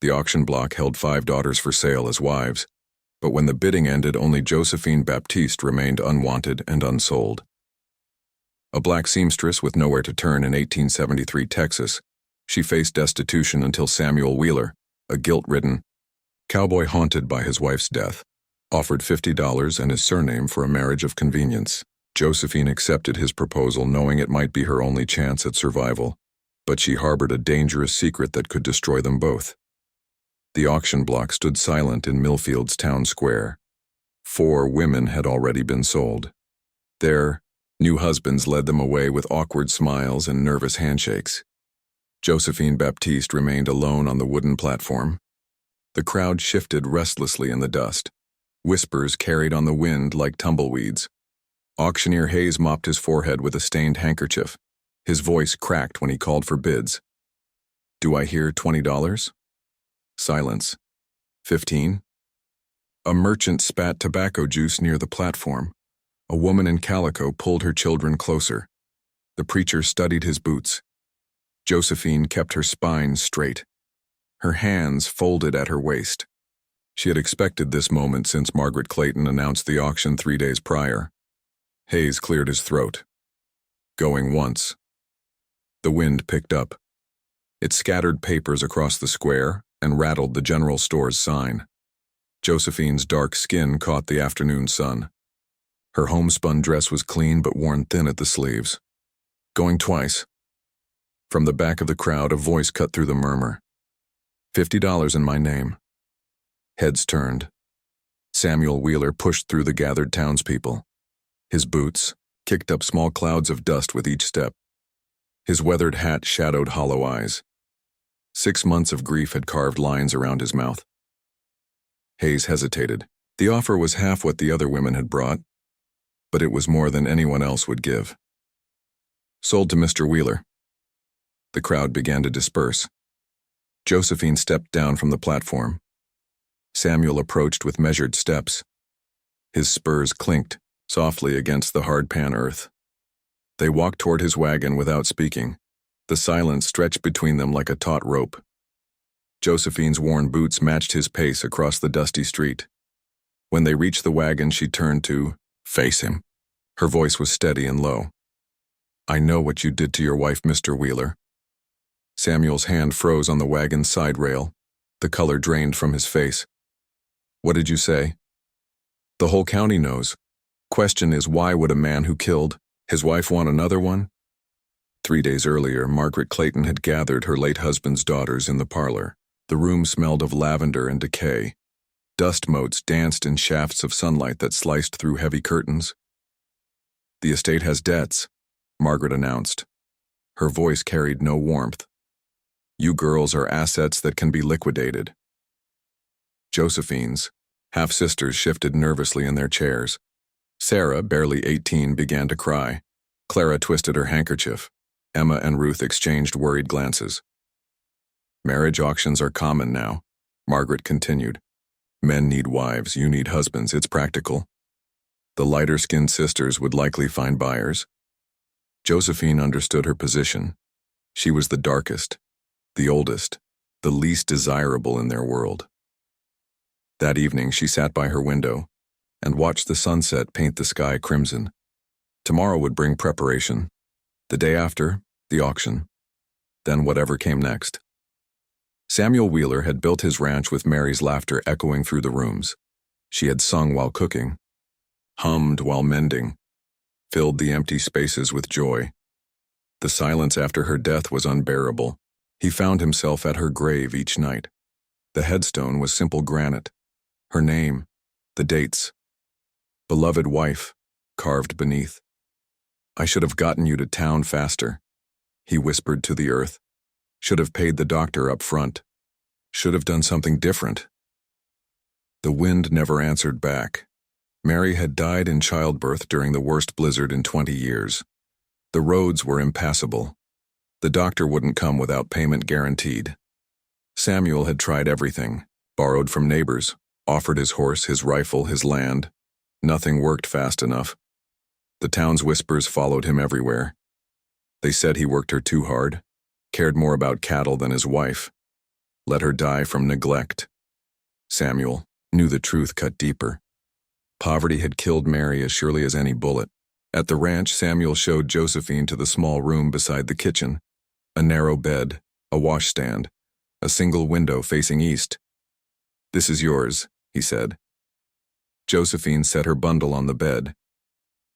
The auction block held 5 daughters for sale as wives, but when the bidding ended, only Josephine Baptiste remained unwanted and unsold. A black seamstress with nowhere to turn in 1873 Texas, she faced destitution until Samuel Wheeler, a guilt-ridden cowboy haunted by his wife's death, offered $50 and his surname for a marriage of convenience. Josephine accepted his proposal, knowing it might be her only chance at survival, but she harbored a dangerous secret that could destroy them both. The auction block stood silent in Millfield's town square. 4 women had already been sold. Their new husbands led them away with awkward smiles and nervous handshakes. Josephine Baptiste remained alone on the wooden platform. The crowd shifted restlessly in the dust. Whispers carried on the wind like tumbleweeds. Auctioneer Hayes mopped his forehead with a stained handkerchief. His voice cracked when he called for bids. "Do I hear $20? Silence. 15? A merchant spat tobacco juice near the platform. A woman in calico pulled her children closer. The preacher studied his boots. Josephine kept her spine straight. Her hands folded at her waist. She had expected this moment since Margaret Clayton announced the auction 3 days prior. Hayes cleared his throat. Going once. The wind picked up. It scattered papers across the square and rattled the general store's sign. Josephine's dark skin caught the afternoon sun. Her homespun dress was clean but worn thin at the sleeves. Going twice. From the back of the crowd, a voice cut through the murmur. $50 in my name. Heads turned. Samuel Wheeler pushed through the gathered townspeople. His boots kicked up small clouds of dust with each step. His weathered hat shadowed hollow eyes. 6 months of grief had carved lines around his mouth. Hayes hesitated. The offer was half what the other women had brought, but it was more than anyone else would give. Sold to Mr. Wheeler. The crowd began to disperse. Josephine stepped down from the platform. Samuel approached with measured steps. His spurs clinked softly against the hard pan earth. They walked toward his wagon without speaking. The silence stretched between them like a taut rope. Josephine's worn boots matched his pace across the dusty street. When they reached the wagon, she turned to face him. Her voice was steady and low. "I know what you did to your wife, Mr. Wheeler." Samuel's hand froze on the wagon's side rail. The color drained from his face. "What did you say?" "The whole county knows. Question is, why would a man who killed his wife want another one?" 3 days earlier, Margaret Clayton had gathered her late husband's daughters in the parlor. The room smelled of lavender and decay. Dust motes danced in shafts of sunlight that sliced through heavy curtains. "The estate has debts," Margaret announced. Her voice carried no warmth. "You girls are assets that can be liquidated." Josephine's half-sisters shifted nervously in their chairs. Sarah, barely 18, began to cry. Clara twisted her handkerchief. Emma and Ruth exchanged worried glances. "Marriage auctions are common now," Margaret continued. "Men need wives, you need husbands, it's practical. The lighter-skinned sisters would likely find buyers." Josephine understood her position. She was the darkest, the oldest, the least desirable in their world. That evening she sat by her window and watched the sunset paint the sky crimson. Tomorrow would bring preparation. The day after, the auction. Then whatever came next. Samuel Wheeler had built his ranch with Mary's laughter echoing through the rooms. She had sung while cooking, hummed while mending, filled the empty spaces with joy. The silence after her death was unbearable. He found himself at her grave each night. The headstone was simple granite. Her name, the dates. "Beloved wife," carved beneath. "I should have gotten you to town faster," he whispered to the earth. "Should have paid the doctor up front. Should have done something different." The wind never answered back. Mary had died in childbirth during the worst blizzard in 20 years. The roads were impassable. The doctor wouldn't come without payment guaranteed. Samuel had tried everything, borrowed from neighbors, offered his horse, his rifle, his land. Nothing worked fast enough. The town's whispers followed him everywhere. They said he worked her too hard, cared more about cattle than his wife. Let her die from neglect. Samuel knew the truth cut deeper. Poverty had killed Mary as surely as any bullet. At the ranch, Samuel showed Josephine to the small room beside the kitchen. A narrow bed, a washstand, a single window facing east. "This is yours," he said. Josephine set her bundle on the bed.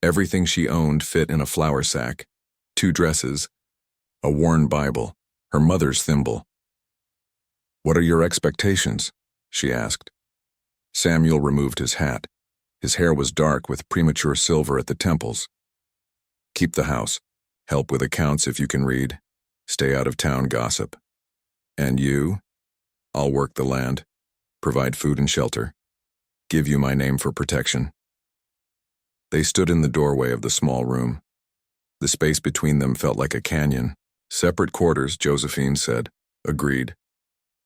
Everything she owned fit in a flour sack: 2 dresses, a worn Bible, her mother's thimble. "What are your expectations?" she asked. Samuel removed his hat. His hair was dark with premature silver at the temples. "Keep the house. Help with accounts if you can read. Stay out of town gossip. And you? I'll work the land, provide food and shelter, give you my name for protection." They stood in the doorway of the small room. The space between them felt like a canyon. "Separate quarters," Josephine said. "Agreed.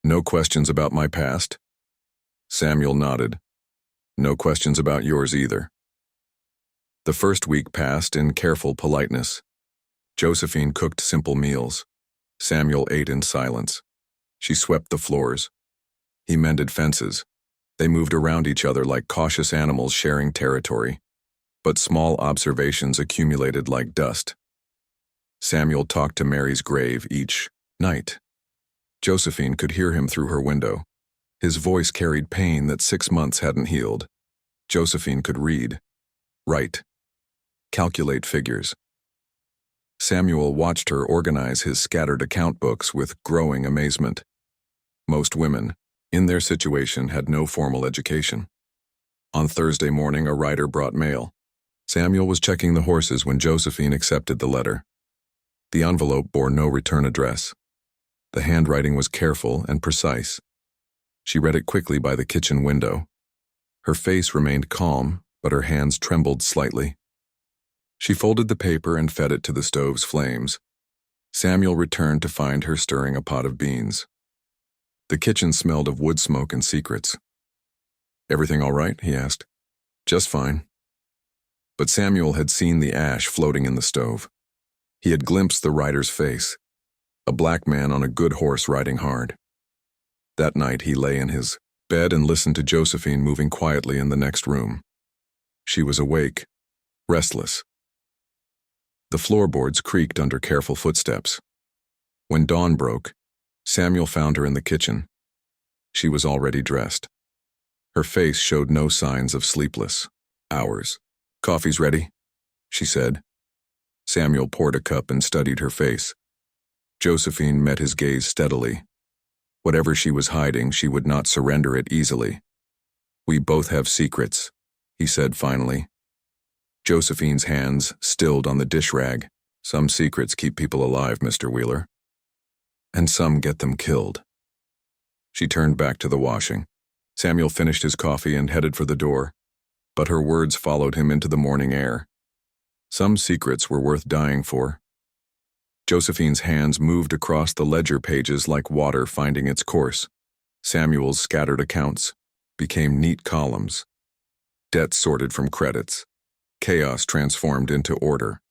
No questions about my past?" Samuel nodded. "No questions about yours either." The first week passed in careful politeness. Josephine cooked simple meals. Samuel ate in silence. She swept the floors. He mended fences. They moved around each other like cautious animals sharing territory. But small observations accumulated like dust. Samuel talked to Mary's grave each night. Josephine could hear him through her window. His voice carried pain that 6 months hadn't healed. Josephine could read, write, calculate figures. Samuel watched her organize his scattered account books with growing amazement. Most women, in their situation, had no formal education. On Thursday morning, a rider brought mail. Samuel was checking the horses when Josephine accepted the letter. The envelope bore no return address. The handwriting was careful and precise. She read it quickly by the kitchen window. Her face remained calm, but her hands trembled slightly. She folded the paper and fed it to the stove's flames. Samuel returned to find her stirring a pot of beans. The kitchen smelled of wood smoke and secrets. "Everything all right?" he asked. "Just fine." But Samuel had seen the ash floating in the stove. He had glimpsed the rider's face, a black man on a good horse riding hard. That night he lay in his bed and listened to Josephine moving quietly in the next room. She was awake, restless. The floorboards creaked under careful footsteps. When dawn broke, Samuel found her in the kitchen. She was already dressed. Her face showed no signs of sleepless hours. "Coffee's ready," she said. Samuel poured a cup and studied her face. Josephine met his gaze steadily. Whatever she was hiding, she would not surrender it easily. "We both have secrets," he said finally. Josephine's hands stilled on the dish rag. "Some secrets keep people alive, Mr. Wheeler. And some get them killed." She turned back to the washing. Samuel finished his coffee and headed for the door, but her words followed him into the morning air. Some secrets were worth dying for. Josephine's hands moved across the ledger pages like water finding its course. Samuel's scattered accounts became neat columns. Debts sorted from credits. Chaos transformed into order.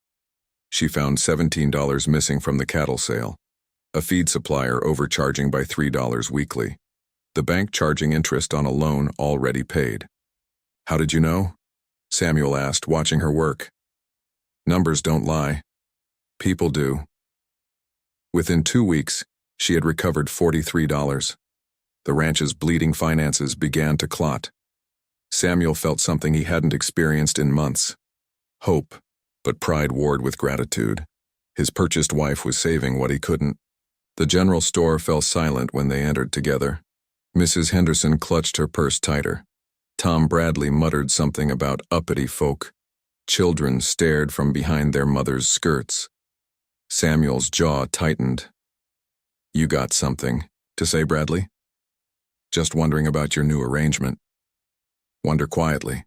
She found $17 missing from the cattle sale. A feed supplier overcharging by $3 weekly. The bank charging interest on a loan already paid. "How did you know?" Samuel asked, watching her work. "Numbers don't lie. People do." Within 2 weeks, she had recovered $43. The ranch's bleeding finances began to clot. Samuel felt something he hadn't experienced in months. Hope, but pride warred with gratitude. His purchased wife was saving what he couldn't. The general store fell silent when they entered together. Mrs. Henderson clutched her purse tighter. Tom Bradley muttered something about uppity folk. Children stared from behind their mothers' skirts. Samuel's jaw tightened. "You got something to say, Bradley?" "Just wondering about your new arrangement." "Wonder quietly."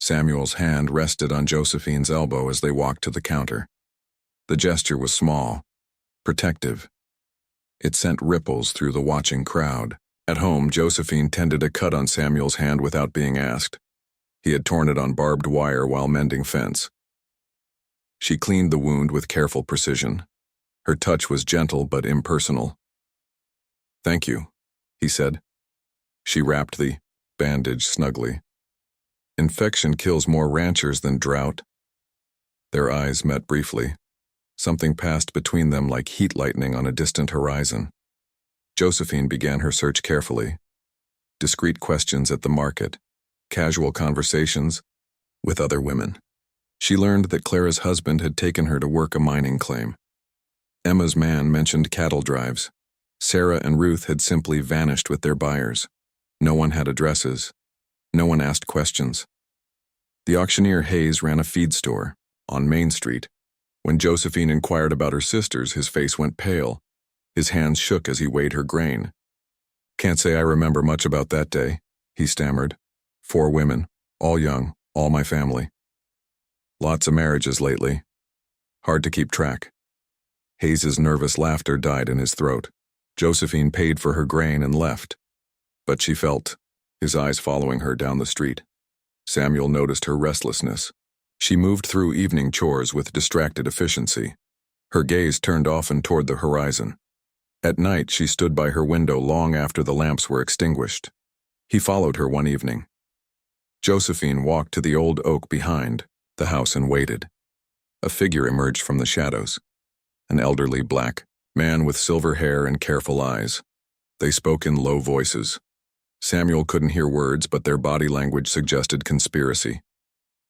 Samuel's hand rested on Josephine's elbow as they walked to the counter. The gesture was small, protective. It sent ripples through the watching crowd. At home, Josephine tended a cut on Samuel's hand without being asked. He had torn it on barbed wire while mending fence. She cleaned the wound with careful precision. Her touch was gentle but impersonal. "Thank you," he said. She wrapped the bandage snugly. Infection kills more ranchers than drought. Their eyes met briefly. Something passed between them like heat lightning on a distant horizon. Josephine began her search carefully. Discreet questions at the market, casual conversations with other women. She learned that Clara's husband had taken her to work a mining claim. Emma's man mentioned cattle drives. Sarah and Ruth had simply vanished with their buyers. No one had addresses. No one asked questions. The auctioneer Hayes ran a feed store on Main Street. When Josephine inquired about her sisters, his face went pale. His hands shook as he weighed her grain. "Can't say I remember much about that day," he stammered. 4 women, all young, all my family. Lots of marriages lately. Hard to keep track. Hayes's nervous laughter died in his throat. Josephine paid for her grain and left. But she felt his eyes following her down the street. Samuel noticed her restlessness. She moved through evening chores with distracted efficiency. Her gaze turned often toward the horizon. At night, she stood by her window long after the lamps were extinguished. He followed her one evening. Josephine walked to the old oak behind the house and waited. A figure emerged from the shadows. An elderly black man with silver hair and careful eyes. They spoke in low voices. Samuel couldn't hear words, but their body language suggested conspiracy.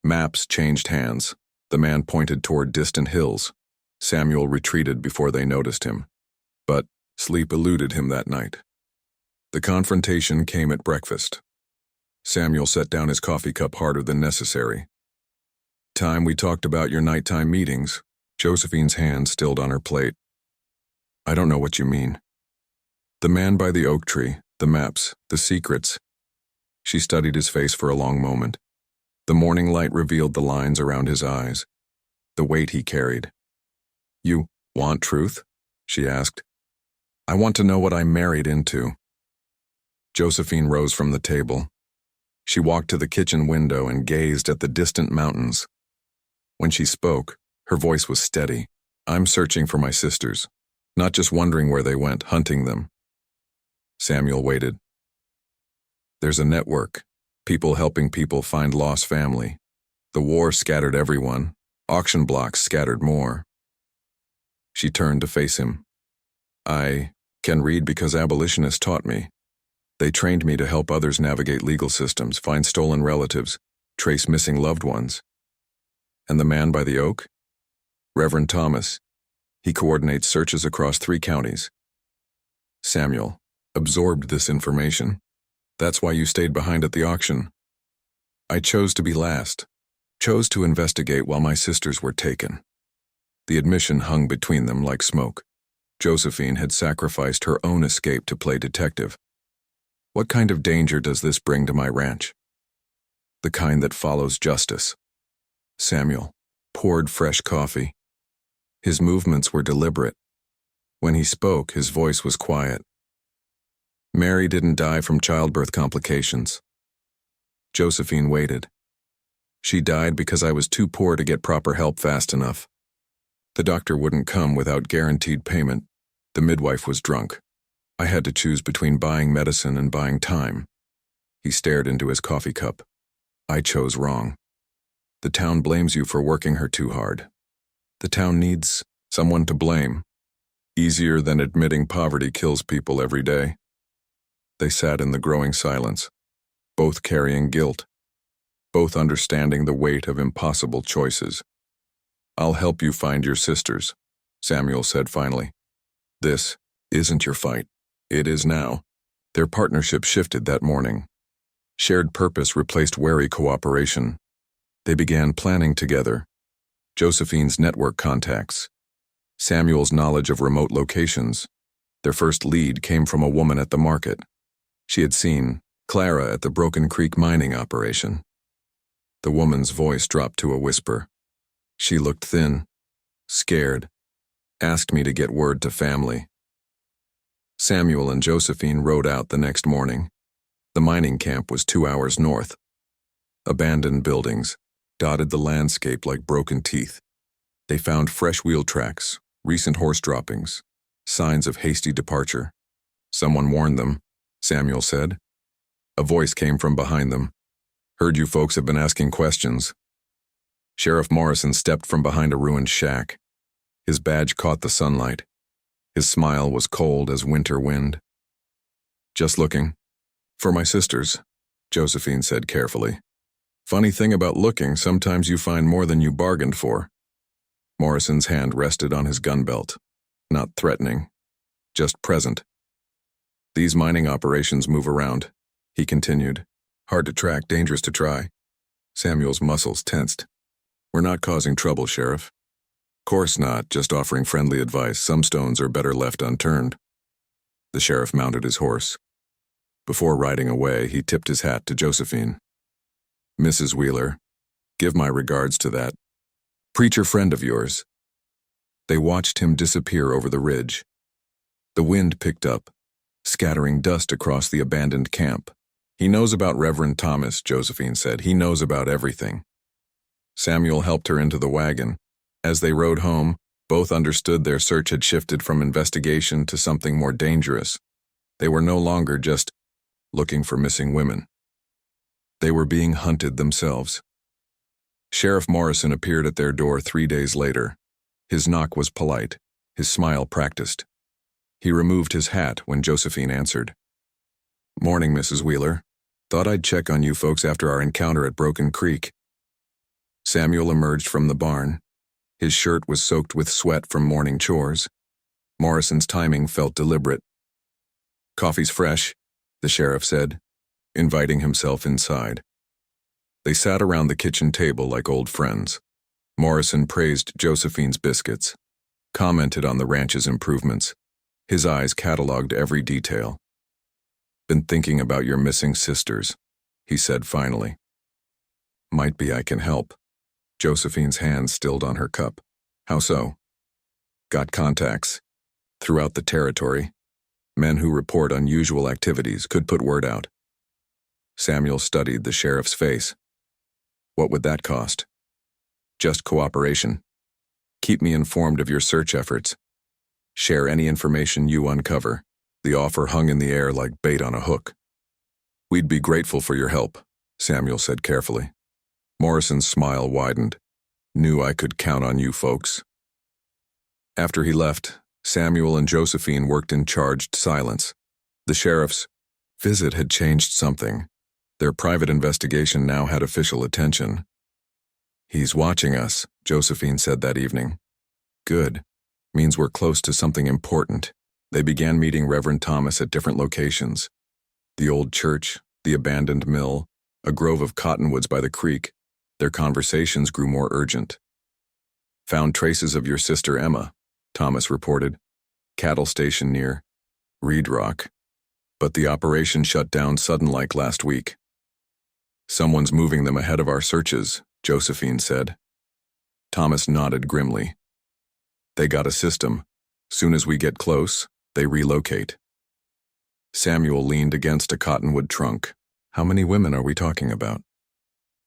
Maps changed hands. The man pointed toward distant hills. Samuel retreated before they noticed him. But sleep eluded him that night. The confrontation came at breakfast. Samuel set down his coffee cup harder than necessary. "Time we talked about your nighttime meetings." Josephine's hand stilled on her plate. "I don't know what you mean." "The man by the oak tree, the maps, the secrets." She studied his face for a long moment. The morning light revealed the lines around his eyes, the weight he carried. "You want truth?" she asked. "I want to know what I married into." Josephine rose from the table. She walked to the kitchen window and gazed at the distant mountains. When she spoke, her voice was steady. "I'm searching for my sisters, not just wondering where they went, hunting them." Samuel waited. "There's a network, people helping people find lost family. The war scattered everyone. Auction blocks scattered more." She turned to face him. "I can read because abolitionists taught me. They trained me to help others navigate legal systems, find stolen relatives, trace missing loved ones." "And the man by the oak?" "Reverend Thomas. He coordinates searches across 3 counties." Samuel absorbed this information. "That's why you stayed behind at the auction." "I chose to be last, chose to investigate while my sisters were taken." The admission hung between them like smoke. Josephine had sacrificed her own escape to play detective. "What kind of danger does this bring to my ranch?" "The kind that follows justice." Samuel poured fresh coffee. His movements were deliberate. When he spoke, his voice was quiet. "Mary didn't die from childbirth complications." Josephine waited. "She died because I was too poor to get proper help fast enough. The doctor wouldn't come without guaranteed payment. The midwife was drunk. I had to choose between buying medicine and buying time." He stared into his coffee cup. "I chose wrong. The town blames you for working her too hard. The town needs someone to blame. Easier than admitting poverty kills people every day." They sat in the growing silence, both carrying guilt, both understanding the weight of impossible choices. "I'll help you find your sisters," Samuel said finally. "This isn't your fight. It is now." Their partnership shifted that morning. Shared purpose replaced wary cooperation. They began planning together. Josephine's network contacts, Samuel's knowledge of remote locations. Their first lead came from a woman at the market. She had seen Clara at the Broken Creek mining operation. The woman's voice dropped to a whisper. She looked thin, scared, asked me to get word to family. Samuel and Josephine rode out the next morning. The mining camp was 2 hours north. Abandoned buildings dotted the landscape like broken teeth. They found fresh wheel tracks, recent horse droppings, signs of hasty departure. Someone warned them, Samuel said. A voice came from behind them. Heard you folks have been asking questions. Sheriff Morrison stepped from behind a ruined shack. His badge caught the sunlight. His smile was cold as winter wind. Just looking. For my sisters, Josephine said carefully. Funny thing about looking, sometimes you find more than you bargained for. Morrison's hand rested on his gun belt. Not threatening, just present. These mining operations move around, he continued. Hard to track, dangerous to try. Samuel's muscles tensed. We're not causing trouble, Sheriff. Course not, just offering friendly advice. Some stones are better left unturned. The sheriff mounted his horse. Before riding away, he tipped his hat to Josephine. Mrs. Wheeler, give my regards to that preacher friend of yours. They watched him disappear over the ridge. The wind picked up, scattering dust across the abandoned camp. He knows about Reverend Thomas, Josephine said. He knows about everything. Samuel helped her into the wagon. As they rode home, both understood their search had shifted from investigation to something more dangerous. They were no longer just looking for missing women. They were being hunted themselves. Sheriff Morrison appeared at their door 3 days later. His knock was polite, his smile practiced. He removed his hat when Josephine answered. Morning, Mrs. Wheeler. Thought I'd check on you folks after our encounter at Broken Creek. Samuel emerged from the barn. His shirt was soaked with sweat from morning chores. Morrison's timing felt deliberate. Coffee's fresh, the sheriff said, inviting himself inside. They sat around the kitchen table like old friends. Morrison praised Josephine's biscuits, commented on the ranch's improvements. His eyes cataloged every detail. Been thinking about your missing sisters, he said finally. Might be I can help. Josephine's hand stilled on her cup. How so? Got contacts. Throughout the territory. Men who report unusual activities could put word out. Samuel studied the sheriff's face. What would that cost? Just cooperation. Keep me informed of your search efforts. Share any information you uncover. The offer hung in the air like bait on a hook. We'd be grateful for your help, Samuel said carefully. Morrison's smile widened. Knew I could count on you folks. After he left, Samuel and Josephine worked in charged silence. The sheriff's visit had changed something. Their private investigation now had official attention. He's watching us, Josephine said that evening. Good. Means we're close to something important. They began meeting Reverend Thomas at different locations. The old church, the abandoned mill, a grove of cottonwoods by the creek. Their conversations grew more urgent. Found traces of your sister Emma, Thomas reported. Cattle station near Reed Rock. But the operation shut down sudden like last week. Someone's moving them ahead of our searches, Josephine said. Thomas nodded grimly. They got a system. Soon as we get close, they relocate. Samuel leaned against a cottonwood trunk. How many women are we talking about?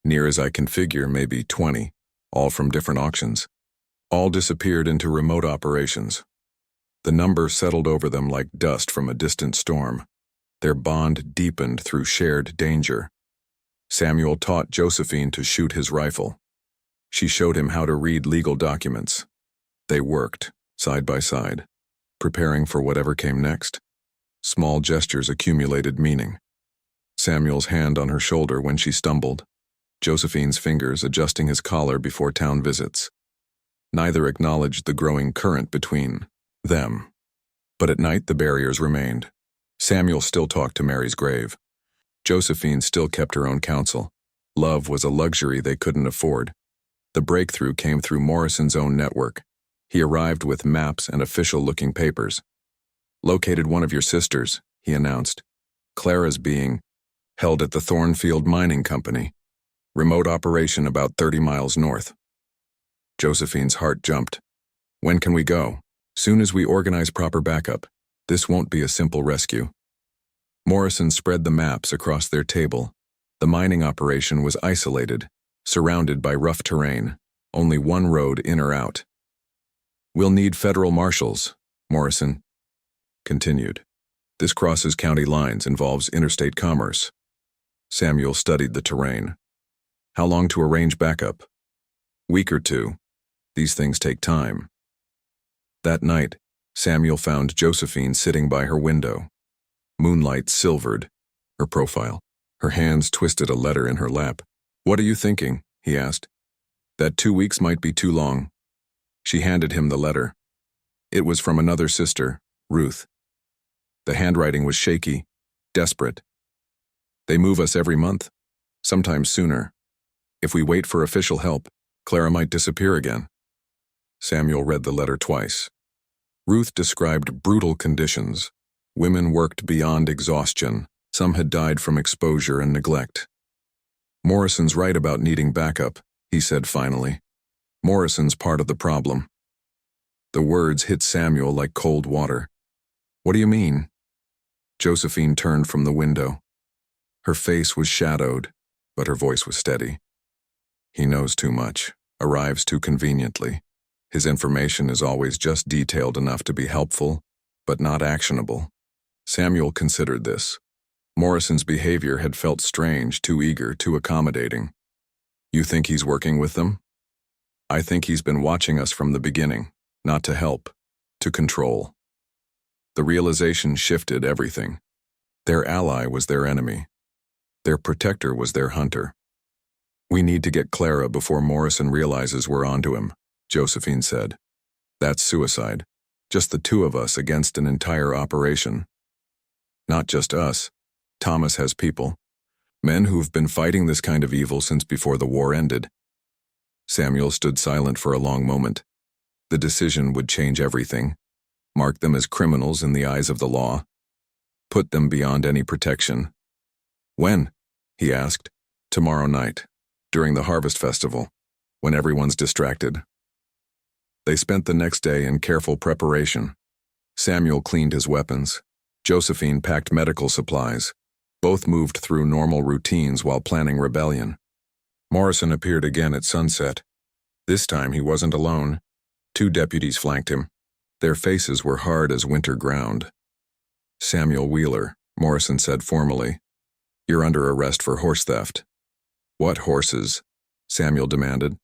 Near as I can figure, maybe 20, all from different auctions. All disappeared into remote operations. The number settled over them like dust from a distant storm. Their bond deepened through shared danger. Samuel taught Josephine to shoot his rifle. She showed him how to read legal documents. They worked, side by side, preparing for whatever came next. Small gestures accumulated meaning. Samuel's hand on her shoulder when she stumbled. Josephine's fingers adjusting his collar before town visits. Neither acknowledged the growing current between them. But at night the barriers remained. Samuel still talked to Mary's grave. Josephine still kept her own counsel. Love was a luxury they couldn't afford. The breakthrough came through Morrison's own network. He arrived with maps and official-looking papers. Located one of your sisters, he announced. Clara's being held at the Thornfield Mining Company. Remote operation about 30 miles north. Josephine's heart jumped. When can we go? Soon as we organize proper backup. This won't be a simple rescue. Morrison spread the maps across their table. The mining operation was isolated, surrounded by rough terrain, only one road in or out. We'll need federal marshals, Morrison continued. This crosses county lines, involves interstate commerce. Samuel studied the terrain. How long to arrange backup? Week or two. These things take time. That night, Samuel found Josephine sitting by her window. Moonlight silvered her profile. Her hands twisted a letter in her lap. "What are you thinking?" he asked. "That 2 weeks might be too long." She handed him the letter. It was from another sister, Ruth. The handwriting was shaky, desperate. "They move us every month, sometimes sooner. If we wait for official help, Clara might disappear again." Samuel read the letter twice. Ruth described brutal conditions. Women worked beyond exhaustion. Some had died from exposure and neglect. "Morrison's right about needing backup," he said finally. "Morrison's part of the problem." The words hit Samuel like cold water. "What do you mean?" Josephine turned from the window. Her face was shadowed, but her voice was steady. "He knows too much, arrives too conveniently. His information is always just detailed enough to be helpful, but not actionable." Samuel considered this. Morrison's behavior had felt strange, too eager, too accommodating. "You think he's working with them?" "I think he's been watching us from the beginning, not to help, to control." The realization shifted everything. Their ally was their enemy. Their protector was their hunter. "We need to get Clara before Morrison realizes we're onto him," Josephine said. "That's suicide. Just the two of us against an entire operation." "Not just us. Thomas has people. Men who've been fighting this kind of evil since before the war ended." Samuel stood silent for a long moment. The decision would change everything. Mark them as criminals in the eyes of the law. Put them beyond any protection. "When?" he asked. "Tomorrow night, during the Harvest Festival, when everyone's distracted." They spent the next day in careful preparation. Samuel cleaned his weapons. Josephine packed medical supplies. Both moved through normal routines while planning rebellion. Morrison appeared again at sunset. This time he wasn't alone. 2 deputies flanked him. Their faces were hard as winter ground. "Samuel Wheeler," Morrison said formally. "You're under arrest for horse theft." "What horses?" Samuel demanded.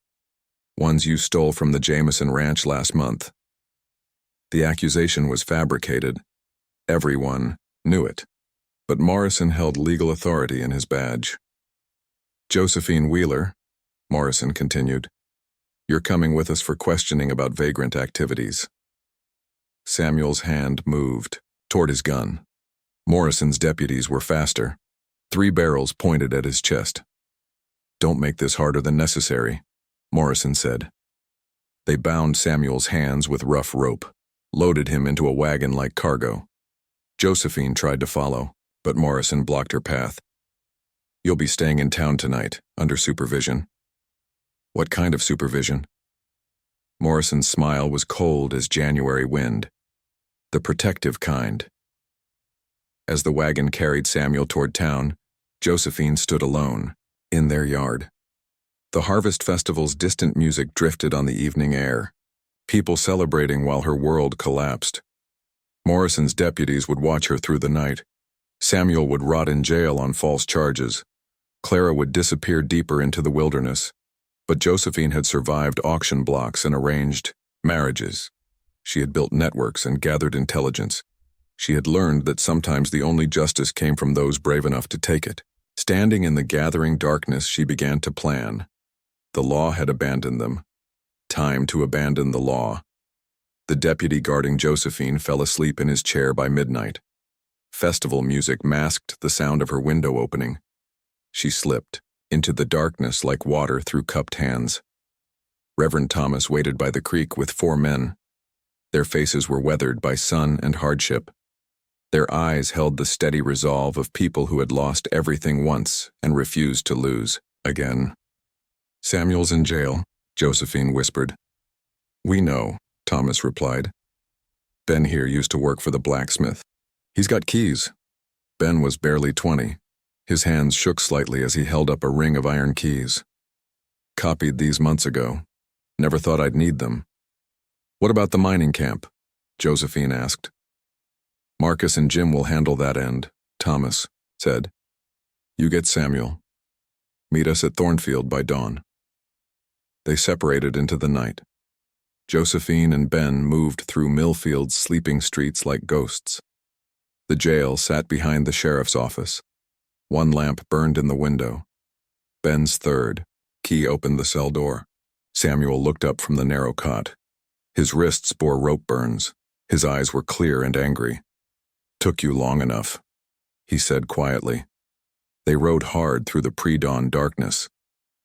"Ones you stole from the Jameson Ranch last month." The accusation was fabricated. Everyone knew it. But Morrison held legal authority in his badge. "Josephine Wheeler," Morrison continued, "you're coming with us for questioning about vagrant activities." Samuel's hand moved toward his gun. Morrison's deputies were faster. 3 barrels pointed at his chest. "Don't make this harder than necessary," Morrison said. They bound Samuel's hands with rough rope, loaded him into a wagon like cargo. Josephine tried to follow, but Morrison blocked her path. "You'll be staying in town tonight, under supervision." "What kind of supervision?" Morrison's smile was cold as January wind. "The protective kind." As the wagon carried Samuel toward town, Josephine stood alone, in their yard. The Harvest Festival's distant music drifted on the evening air, people celebrating while her world collapsed. Morrison's deputies would watch her through the night. Samuel would rot in jail on false charges. Clara would disappear deeper into the wilderness. But Josephine had survived auction blocks and arranged marriages. She had built networks and gathered intelligence. She had learned that sometimes the only justice came from those brave enough to take it. Standing in the gathering darkness, she began to plan. The law had abandoned them. Time to abandon the law. The deputy guarding Josephine fell asleep in his chair by midnight. Festival music masked the sound of her window opening. She slipped into the darkness like water through cupped hands. Reverend Thomas waited by the creek with 4 men. Their faces were weathered by sun and hardship. Their eyes held the steady resolve of people who had lost everything once and refused to lose again. "Samuel's in jail," Josephine whispered. "We know," Thomas replied. "Ben here used to work for the blacksmith. He's got keys." Ben was barely 20. His hands shook slightly as he held up a ring of iron keys. "Copied these months ago. Never thought I'd need them." "What about the mining camp?" Josephine asked. Marcus and Jim will handle that end, Thomas said. You get Samuel. Meet us at Thornfield by dawn. They separated into the night. Josephine and Ben moved through Millfield's sleeping streets like ghosts. The jail sat behind the sheriff's office. One lamp burned in the window. Ben's third. Key opened the cell door. Samuel looked up from the narrow cot. His wrists bore rope burns. His eyes were clear and angry. Took you long enough, he said quietly. They rode hard through the pre-dawn darkness.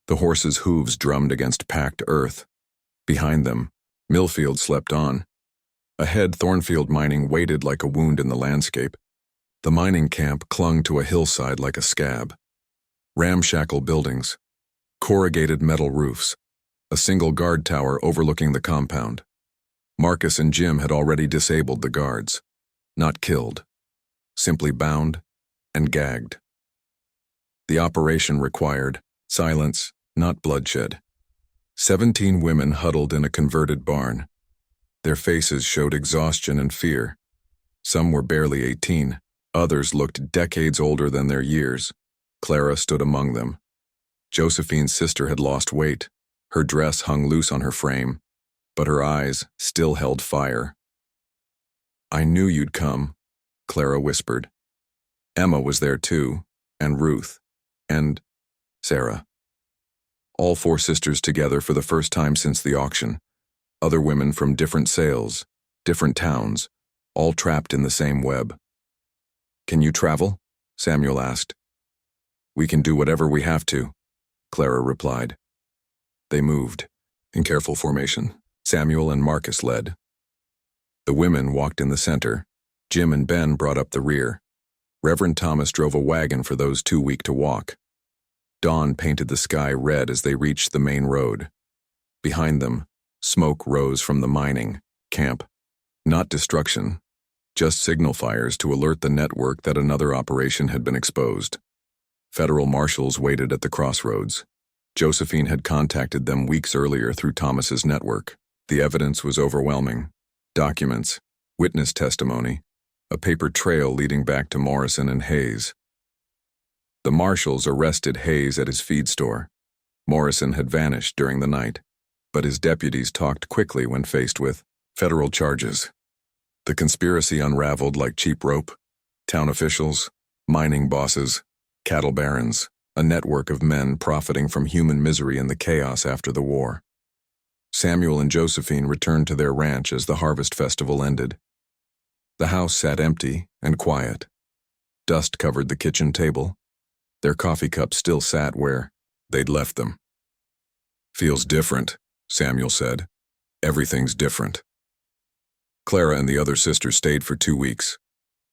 The horses' hooves drummed against packed earth. Behind them, Millfield slept on. Ahead, Thornfield mining waited like a wound in the landscape. The mining camp clung to a hillside like a scab. Ramshackle buildings, corrugated metal roofs, a single guard tower overlooking the compound. Marcus and Jim had already disabled the guards. Not killed, simply bound and gagged. The operation required silence, not bloodshed. 17 women huddled in a converted barn. Their faces showed exhaustion and fear. Some were barely 18, others looked decades older than their years. Clara stood among them. Josephine's sister had lost weight. Her dress hung loose on her frame, but her eyes still held fire. I knew you'd come, Clara whispered. Emma was there too, and Ruth, and Sarah. All 4 sisters together for the first time since the auction. Other women from different sales, different towns, all trapped in the same web. Can you travel? Samuel asked. We can do whatever we have to, Clara replied. They moved, in careful formation. Samuel and Marcus led. The women walked in the center. Jim and Ben brought up the rear. Reverend Thomas drove a wagon for those too weak to walk. Dawn painted the sky red as they reached the main road. Behind them, smoke rose from the mining camp. Not destruction, just signal fires to alert the network that another operation had been exposed. Federal marshals waited at the crossroads. Josephine had contacted them weeks earlier through Thomas's network. The evidence was overwhelming. Documents, witness testimony, a paper trail leading back to Morrison and Hayes. The marshals arrested Hayes at his feed store. Morrison had vanished during the night, but his deputies talked quickly when faced with federal charges. The conspiracy unraveled like cheap rope. Town officials, mining bosses, cattle barons, a network of men profiting from human misery in the chaos after the war. Samuel and Josephine returned to their ranch as the harvest festival ended. The house sat empty and quiet. Dust covered the kitchen table. Their coffee cups still sat where they'd left them. Feels different, Samuel said. Everything's different. Clara and the other sisters stayed for 2 weeks.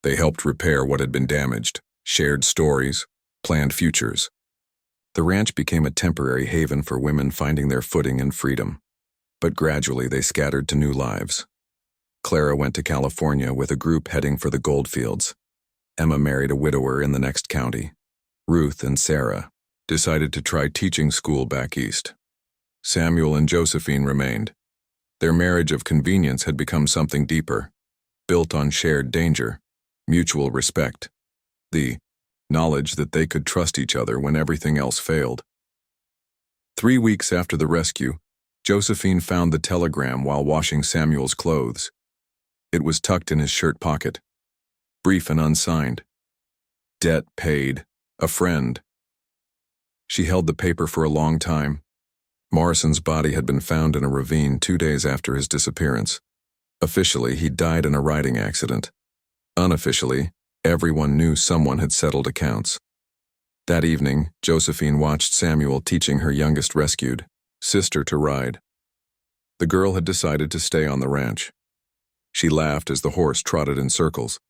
They helped repair what had been damaged, shared stories, planned futures. The ranch became a temporary haven for women finding their footing and freedom. But gradually they scattered to new lives. Clara went to California with a group heading for the goldfields. Emma married a widower in the next county. Ruth and Sarah decided to try teaching school back east. Samuel and Josephine remained. Their marriage of convenience had become something deeper, built on shared danger, mutual respect, the knowledge that they could trust each other when everything else failed. 3 weeks after the rescue, Josephine found the telegram while washing Samuel's clothes. It was tucked in his shirt pocket, brief and unsigned. Debt paid. A friend. She held the paper for a long time. Morrison's body had been found in a ravine 2 days after his disappearance. Officially, he died in a riding accident. Unofficially, everyone knew someone had settled accounts. That evening, Josephine watched Samuel teaching her youngest rescued sister to ride. The girl had decided to stay on the ranch. She laughed as the horse trotted in circles.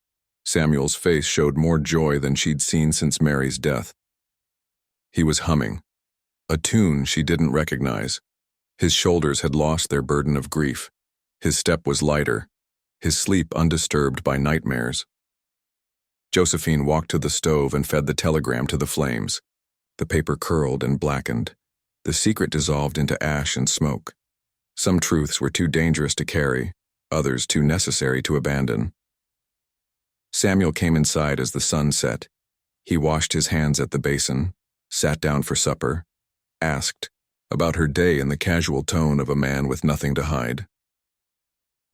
Samuel's face showed more joy than she'd seen since Mary's death. He was humming, a tune she didn't recognize. His shoulders had lost their burden of grief. His step was lighter, his sleep undisturbed by nightmares. Josephine walked to the stove and fed the telegram to the flames. The paper curled and blackened. The secret dissolved into ash and smoke. Some truths were too dangerous to carry, others too necessary to abandon. Samuel came inside as the sun set. He washed his hands at the basin, sat down for supper, asked about her day in the casual tone of a man with nothing to hide.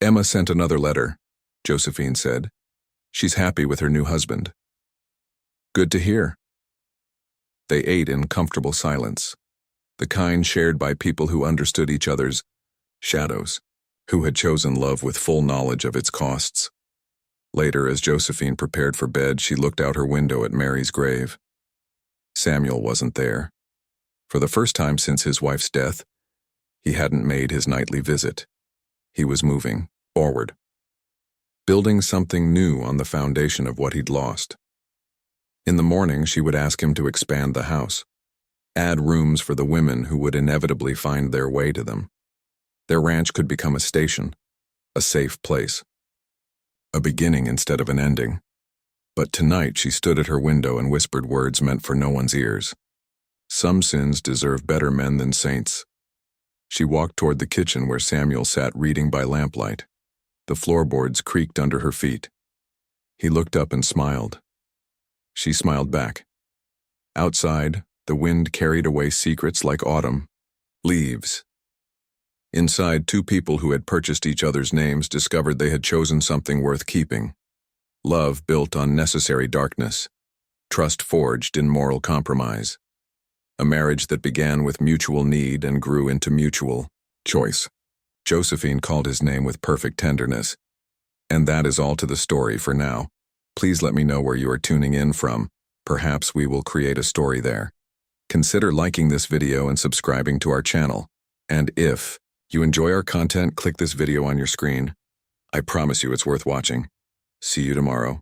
Emma sent another letter, Josephine said. She's happy with her new husband. Good to hear. They ate in comfortable silence, the kind shared by people who understood each other's shadows, who had chosen love with full knowledge of its costs. Later, as Josephine prepared for bed, she looked out her window at Mary's grave. Samuel wasn't there. For the first time since his wife's death, he hadn't made his nightly visit. He was moving forward, building something new on the foundation of what he'd lost. In the morning, she would ask him to expand the house, add rooms for the women who would inevitably find their way to them. Their ranch could become a station, a safe place, a beginning instead of an ending. But tonight she stood at her window and whispered words meant for no one's ears. Some sins deserve better men than saints. She walked toward the kitchen where Samuel sat reading by lamplight. The floorboards creaked under her feet. He looked up and smiled. She smiled back. Outside, the wind carried away secrets like autumn leaves. Inside, two people who had purchased each other's names discovered they had chosen something worth keeping. Love built on necessary darkness. Trust forged in moral compromise. A marriage that began with mutual need and grew into mutual choice. Josephine called his name with perfect tenderness. And that is all to the story for now. Please let me know where you are tuning in from. Perhaps we will create a story there. Consider liking this video and subscribing to our channel. And if you enjoy our content, click this video on your screen. I promise you it's worth watching. See you tomorrow.